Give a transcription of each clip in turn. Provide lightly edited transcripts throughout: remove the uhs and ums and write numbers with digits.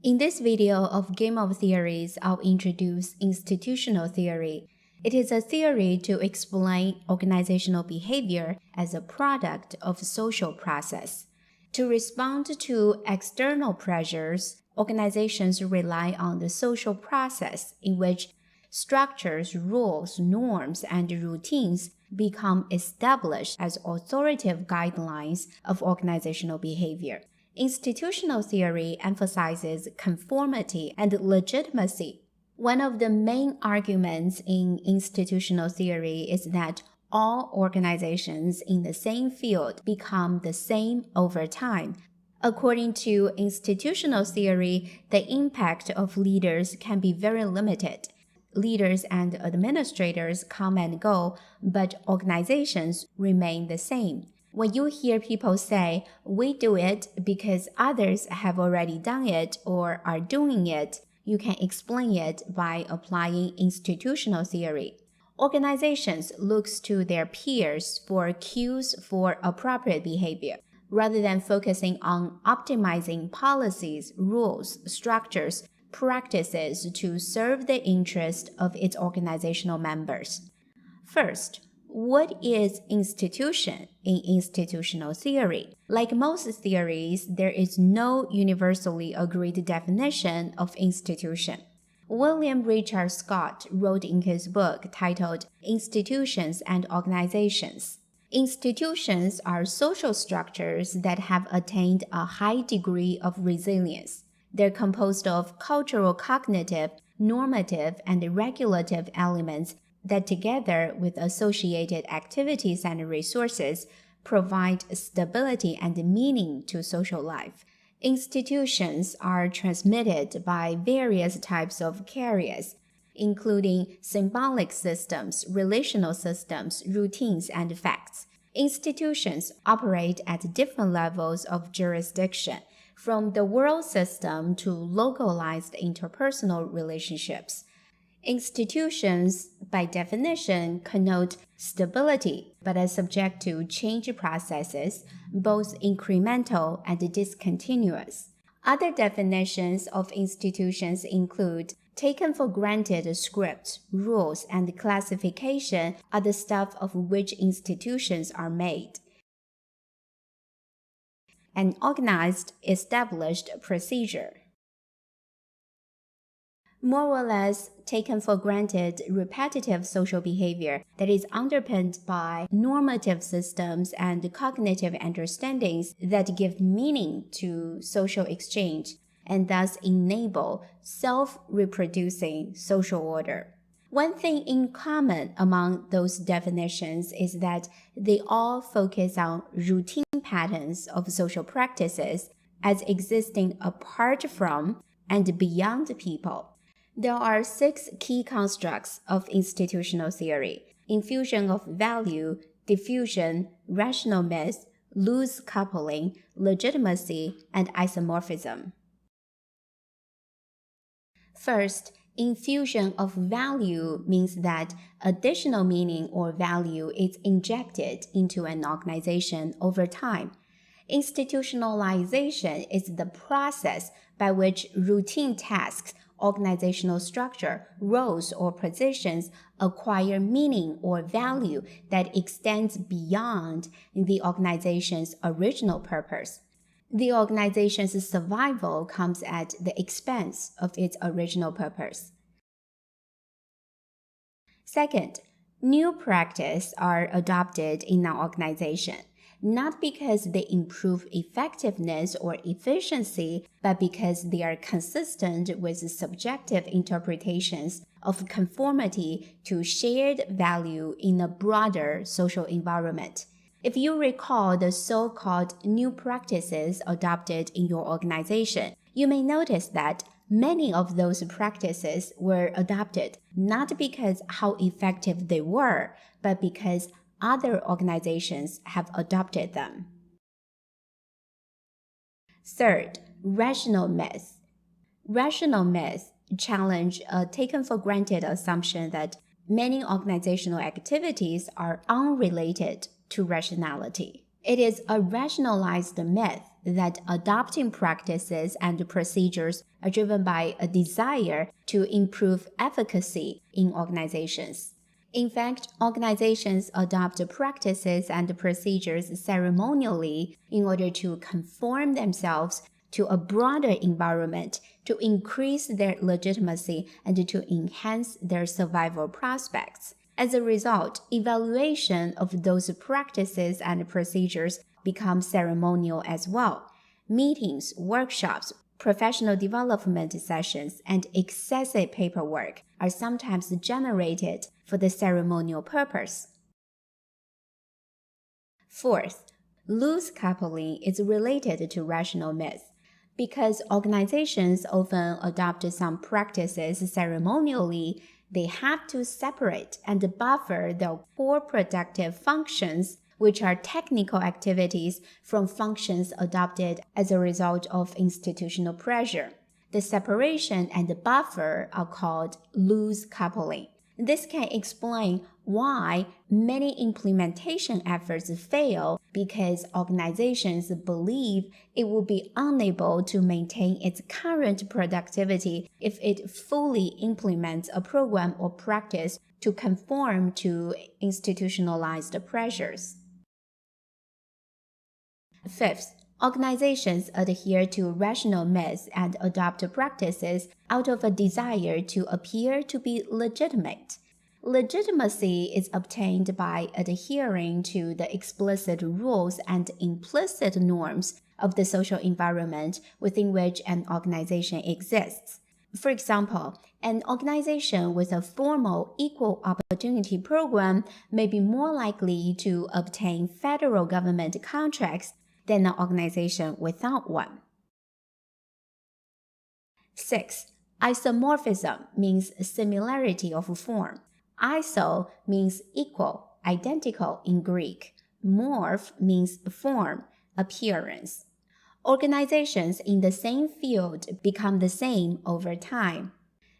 In this video of Game of Theories, I'll introduce institutional theory. It is a theory to explain organizational behavior as a product of social process. To respond to external pressures, organizations rely on the social process in which structures, rules, norms, and routines become established as authoritative guidelines of organizational behavior. Institutional theory emphasizes conformity and legitimacy. One of the main arguments in institutional theory is that all organizations in the same field become the same over time. According to institutional theory, the impact of leaders can be very limited. Leaders and administrators come and go, but organizations remain the same. When you hear people say, "We do it because others have already done it or are doing it," you can explain it by applying institutional theory. Organizations look to their peers for cues for appropriate behavior, rather than focusing on optimizing policies, rules, structures, practices to serve the interest of its organizational members. First, what is institution in institutional theory? Like most theories, there is no universally agreed definition of institution. William Richard Scott wrote in his book titled Institutions and Organizations. Institutions are social structures that have attained a high degree of resilience. They're composed of cultural, cognitive, normative, and regulative elements that together with associated activities and resources provide stability and meaning to social life. Institutions are transmitted by various types of carriers, including symbolic systems, relational systems, routines, and facts. Institutions operate at different levels of jurisdiction, from the world system to localized interpersonal relationships. Institutions, by definition, connote stability, but are subject to change processes, both incremental and discontinuous. Other definitions of institutions include taken for granted scripts, rules, and classification are the stuff of which institutions are made. An organized, established procedure. More or less taken for granted repetitive social behavior that is underpinned by normative systems and cognitive understandings that give meaning to social exchange and thus enable self-reproducing social order. One thing in common among those definitions is that they all focus on routine patterns of social practices as existing apart from and beyond people. There are 6 key constructs of institutional theory: infusion of value, diffusion, rational myth, loose coupling, legitimacy, and isomorphism. First, infusion of value means that additional meaning or value is injected into an organization over time. Institutionalization is the process by which routine tasks, organizational structure, roles, or positions acquire meaning or value that extends beyond the organization's original purpose. The organization's survival comes at the expense of its original purpose. Second, new practices are adopted in an organization, not because they improve effectiveness or efficiency, but because they are consistent with subjective interpretations of conformity to shared value in a broader social environment. If you recall the so-called new practices adopted in your organization, you may notice that many of those practices were adopted not because how effective they were, but because other organizations have adopted them. Third, rational myth. Rational myths challenge a taken-for-granted assumption that many organizational activities are unrelated to rationality. It is a rationalized myth that adopting practices and procedures are driven by a desire to improve efficacy in organizations. In fact, organizations adopt practices and procedures ceremonially in order to conform themselves to a broader environment, to increase their legitimacy, and to enhance their survival prospects. As a result, evaluation of those practices and procedures become ceremonial as well. Meetings, workshops, professional development sessions, and excessive paperwork are sometimes generated for the ceremonial purpose. Fourth, loose coupling is related to rational myth. Because organizations often adopt some practices ceremonially, they have to separate and buffer the core productive functions, which are technical activities, from functions adopted as a result of institutional pressure. The separation and buffer are called loose coupling. This can explain why many implementation efforts fail, because organizations believe it will be unable to maintain its current productivity if it fully implements a program or practice to conform to institutionalized pressures. Fifth, organizations adhere to rational myths and adopt practices out of a desire to appear to be legitimate. Legitimacy is obtained by adhering to the explicit rules and implicit norms of the social environment within which an organization exists. For example, an organization with a formal equal opportunity program may be more likely to obtain federal government contracts than an organization without one. 6. Isomorphism means similarity of form. Iso means equal, identical in Greek. Morph means form, appearance. Organizations in the same field become the same over time.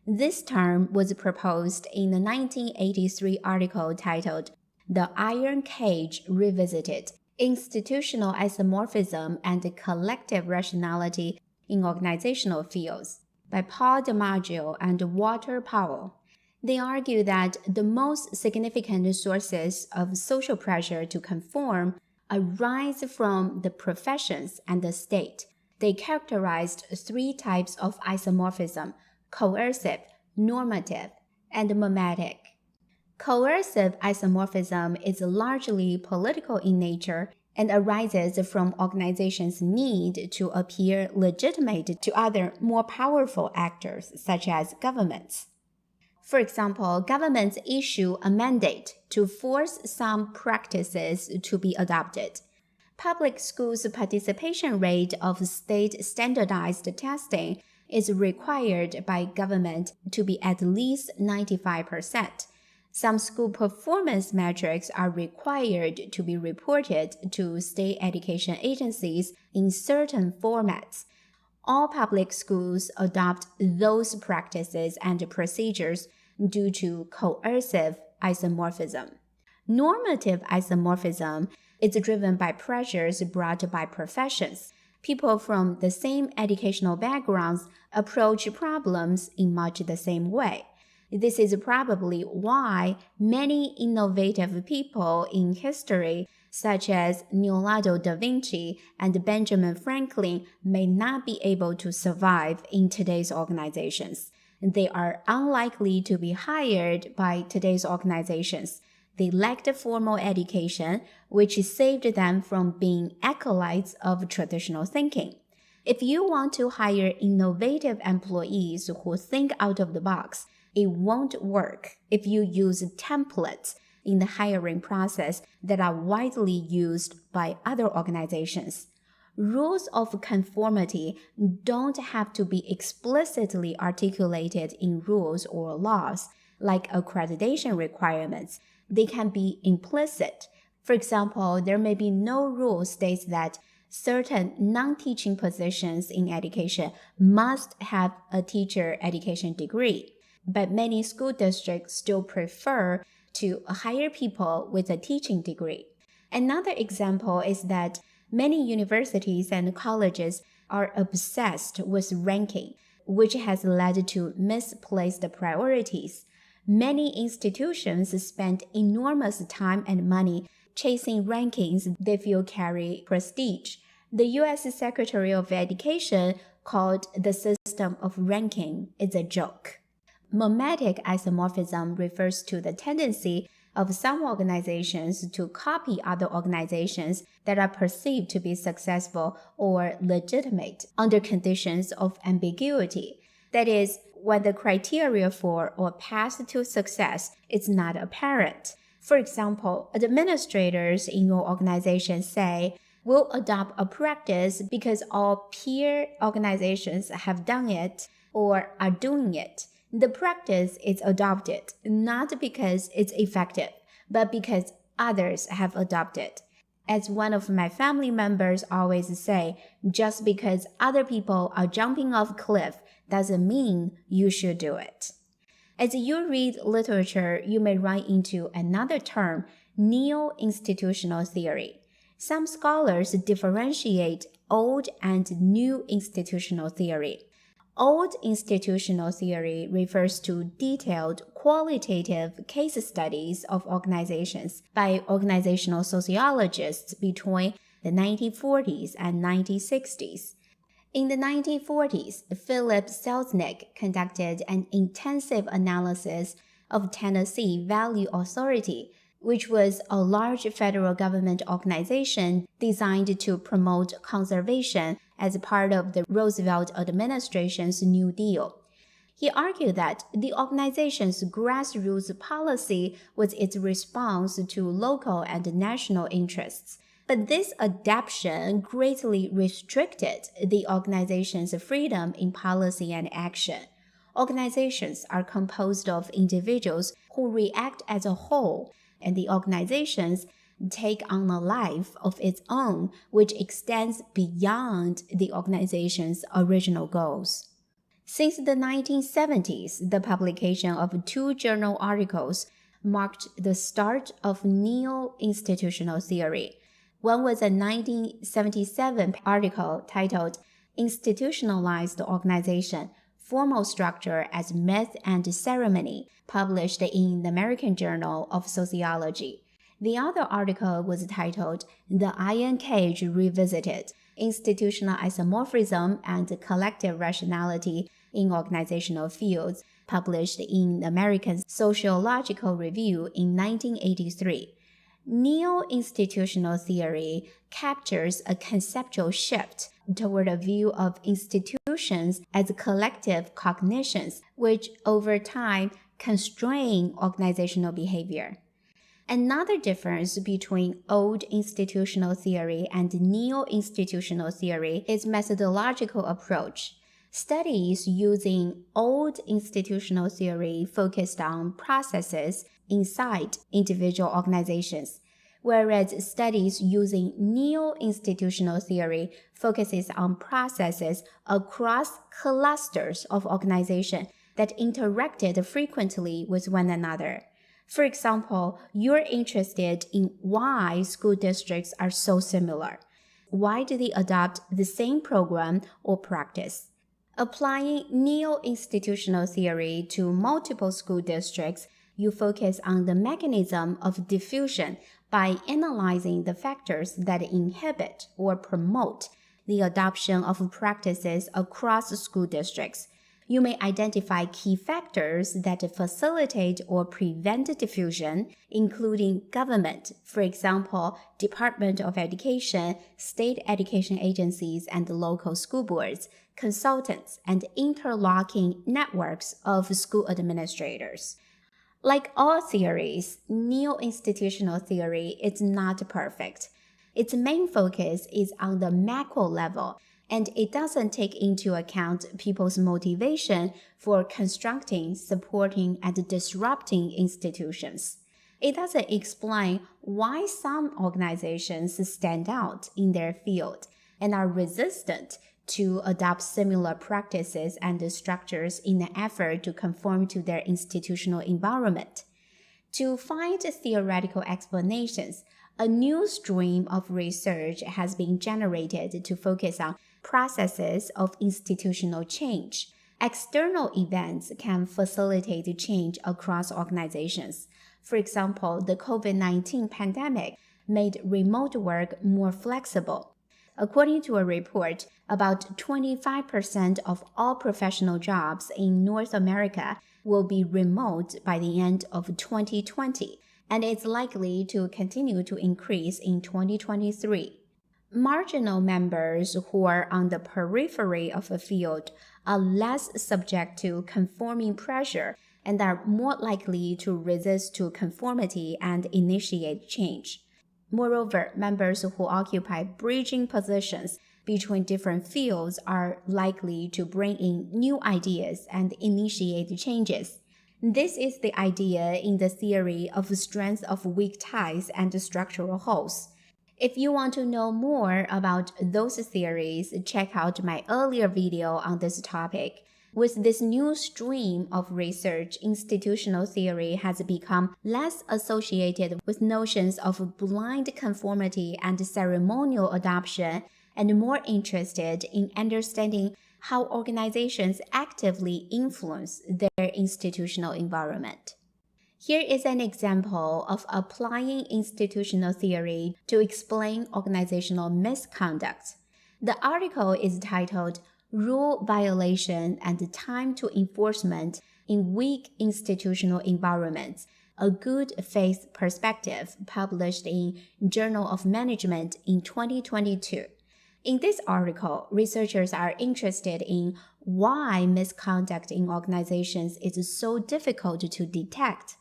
This term was proposed in the 1983 article titled "The Iron Cage Revisited: Institutional Isomorphism and Collective Rationality in Organizational Fields" by Paul DiMaggio and Walter Powell. They argue that the most significant sources of social pressure to conform arise from the professions and the state. They characterized three types of isomorphism: coercive, normative, and mimetic. Coercive isomorphism is largely political in nature and arises from organizations' need to appear legitimate to other more powerful actors, such as governments. For example, governments issue a mandate to force some practices to be adopted. Public schools' participation rate of state standardized testing is required by government to be at least 95%. Some school performance metrics are required to be reported to state education agencies in certain formats. All public schools adopt those practices and procedures due to coercive isomorphism. Normative isomorphism is driven by pressures brought by professions. People from the same educational backgrounds approach problems in much the same way. This is probably why many innovative people in history, such as Leonardo da Vinci and Benjamin Franklin, may not be able to survive in today's organizations. They are unlikely to be hired by today's organizations. They lacked formal education, which saved them from being acolytes of traditional thinking. If you want to hire innovative employees who think out of the box, it won't work if you use templates in the hiring process that are widely used by other organizations. Rules of conformity don't have to be explicitly articulated in rules or laws, like accreditation requirements. They can be implicit. For example, there may be no rule states that certain non-teaching positions in education must have a teacher education degree, but many school districts still prefer to hire people with a teaching degree. Another example is that Many universities and colleges are obsessed with ranking, which has led to misplaced priorities. Many institutions spend enormous time and money chasing rankings they feel carry prestige. The U.S. Secretary of Education called the system of ranking is a joke. Mimetic isomorphism refers to the tendency of some organizations to copy other organizations that are perceived to be successful or legitimate under conditions of ambiguity. That is, when the criteria for or path to success is not apparent. For example, administrators in your organization say, "We'll adopt a practice because all peer organizations have done it or are doing it." The practice is adopted not because it's effective, but because others have adopted. As one of my family members always say, just because other people are jumping off a cliff doesn't mean you should do it. As you read literature, you may run into another term, neo-institutional theory. Some scholars differentiate old and new institutional theory. Old institutional theory refers to detailed qualitative case studies of organizations by organizational sociologists between the 1940s and 1960s. In the 1940s, Philip Selznick conducted an intensive analysis of Tennessee Valley Authority, which was a large federal government organization designed to promote conservation as part of the Roosevelt administration's New Deal. He argued that the organization's grassroots policy was its response to local and national interests. But this adaptation greatly restricted the organization's freedom in policy and action. Organizations are composed of individuals who react as a whole, and the organizations take on a life of its own, which extends beyond the organization's original goals. Since the 1970s, the publication of 2 journal articles marked the start of neo-institutional theory. One was a 1977 article titled Institutionalized Organization, Formal Structure as Myth and Ceremony, published in the American Journal of Sociology. The other article was titled The Iron Cage Revisited, Institutional Isomorphism and Collective Rationality in Organizational Fields, published in the American Sociological Review in 1983. Neo-institutional theory captures a conceptual shift toward a view of institutions as collective cognitions, which over time constrain organizational behavior. Another difference between old institutional theory and neo-institutional theory is methodological approach. Studies using old institutional theory focused on processes inside individual organizations, whereas studies using neo-institutional theory focuses on processes across clusters of organizations that interacted frequently with one another. For example, you're interested in why school districts are so similar. Why do they adopt the same program or practice? Applying neo-institutional theory to multiple school districts, you focus on the mechanism of diffusion by analyzing the factors that inhibit or promote the adoption of practices across school districts. You may identify key factors that facilitate or prevent diffusion, including government, for example, Department of Education, state education agencies, and local school boards, consultants, and interlocking networks of school administrators. Like all theories, neo-institutional theory is not perfect. Its main focus is on the macro level, and it doesn't take into account people's motivation for constructing, supporting, and disrupting institutions. It doesn't explain why some organizations stand out in their field and are resistant to adopt similar practices and structures in an effort to conform to their institutional environment. To find theoretical explanations, a new stream of research has been generated to focus on processes of institutional change. External events can facilitate change across organizations. For example, the COVID-19 pandemic made remote work more flexible. According to a report, about 25% of all professional jobs in North America will be remote by the end of 2020, and it's likely to continue to increase in 2023. Marginal members who are on the periphery of a field are less subject to conforming pressure and are more likely to resist to conformity and initiate change. Moreover, members who occupy bridging positions between different fields are likely to bring in new ideas and initiate changes. This is the idea in the theory of strength of weak ties and structural holes. If you want to know more about those theories, check out my earlier video on this topic. With this new stream of research, institutional theory has become less associated with notions of blind conformity and ceremonial adoption and more interested in understanding how organizations actively influence their institutional environment. Here is an example of applying institutional theory to explain organizational misconduct. The article is titled Rule Violation and Time to Enforcement in Weak Institutional Environments, a Good Faith Perspective, published in Journal of Management in 2022. In this article, researchers are interested in why misconduct in organizations is so difficult to detect.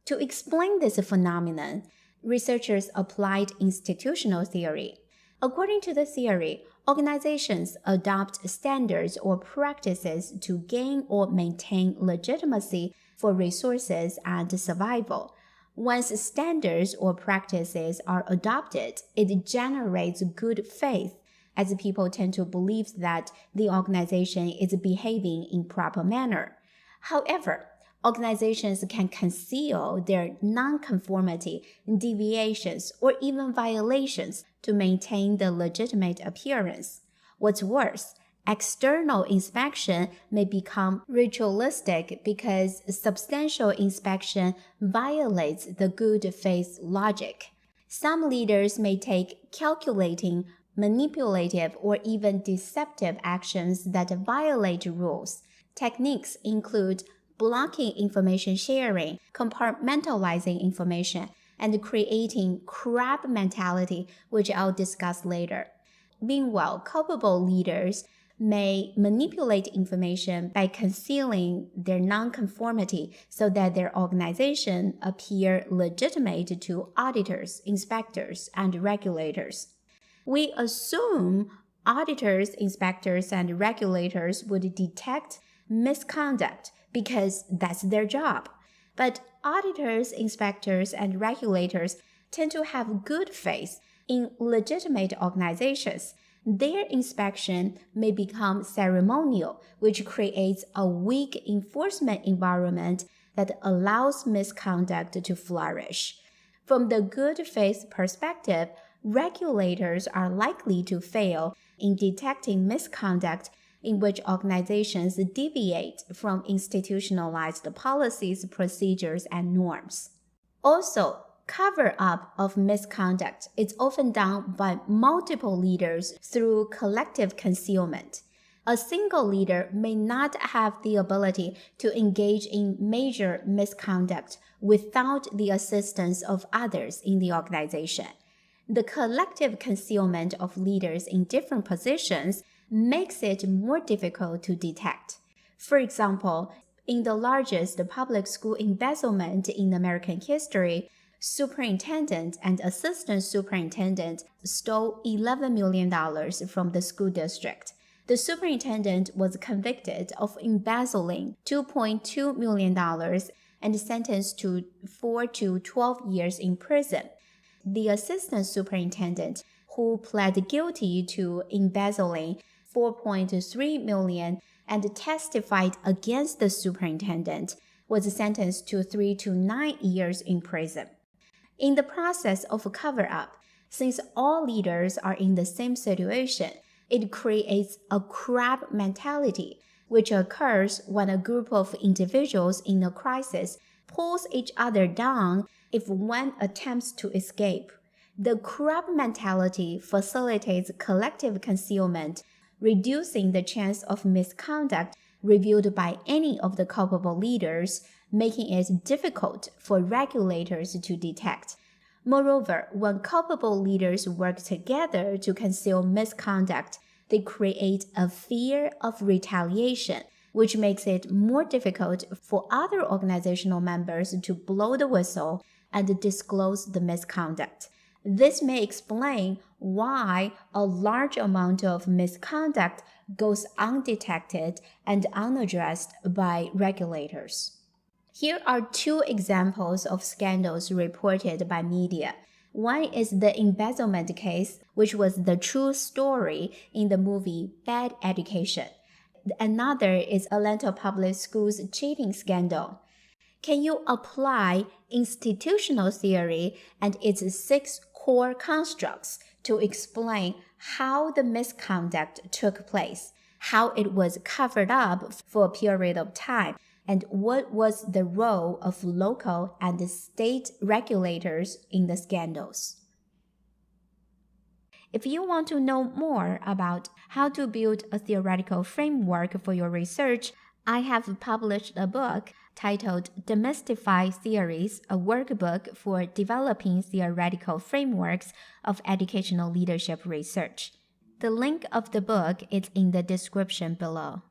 To explain this phenomenon, researchers applied institutional theory. According to the theory, organizations adopt standards or practices to gain or maintain legitimacy for resources and survival. Once standards or practices are adopted, it generates good faith, as people tend to believe that the organization is behaving in proper manner. However, organizations can conceal their nonconformity, deviations, or even violations to maintain the legitimate appearance. What's worse, external inspection may become ritualistic because substantial inspection violates the good faith logic. Some leaders may take calculating, manipulative, or even deceptive actions that violate rules. Techniques include blocking information sharing, compartmentalizing information, and creating crab mentality, which I'll discuss later. Meanwhile, culpable leaders may manipulate information by concealing their nonconformity so that their organization appear legitimate to auditors, inspectors, and regulators. We assume auditors, inspectors, and regulators would detect misconduct because that's their job. But auditors, inspectors, and regulators tend to have good faith in legitimate organizations. Their inspection may become ceremonial, which creates a weak enforcement environment that allows misconduct to flourish. From the good faith perspective, regulators are likely to fail in detecting misconduct in which organizations deviate from institutionalized policies, procedures, and norms. Also, cover-up of misconduct is often done by multiple leaders through collective concealment. A single leader may not have the ability to engage in major misconduct without the assistance of others in the organization. The collective concealment of leaders in different positions makes it more difficult to detect. For example, in the largest public school embezzlement in American history, superintendent and assistant superintendent stole $11 million from the school district. The superintendent was convicted of embezzling $2.2 million and sentenced to 4 to 12 years in prison. The assistant superintendent, who pled guilty to embezzling $4.3 million and testified against the superintendent, was sentenced to 3 to 9 years in prison. In the process of cover-up, since all leaders are in the same situation, it creates a crab mentality, which occurs when a group of individuals in a crisis pulls each other down if one attempts to escape. The crab mentality facilitates collective concealment, reducing the chance of misconduct revealed by any of the culpable leaders, making it difficult for regulators to detect. Moreover, when culpable leaders work together to conceal misconduct, they create a fear of retaliation, which makes it more difficult for other organizational members to blow the whistle and disclose the misconduct. This may explain why a large amount of misconduct goes undetected and unaddressed by regulators. Here are two examples of scandals reported by media. One is the embezzlement case, which was the true story in the movie Bad Education. Another is Atlanta Public Schools cheating scandal. Can you apply institutional theory and its 6 core constructs to explain how the misconduct took place, how it was covered up for a period of time, and what was the role of local and state regulators in the scandals? If you want to know more about how to build a theoretical framework for your research, I have published a book titled Demystify Theories, a workbook for developing theoretical frameworks of educational leadership research. The link of the book is in the description below.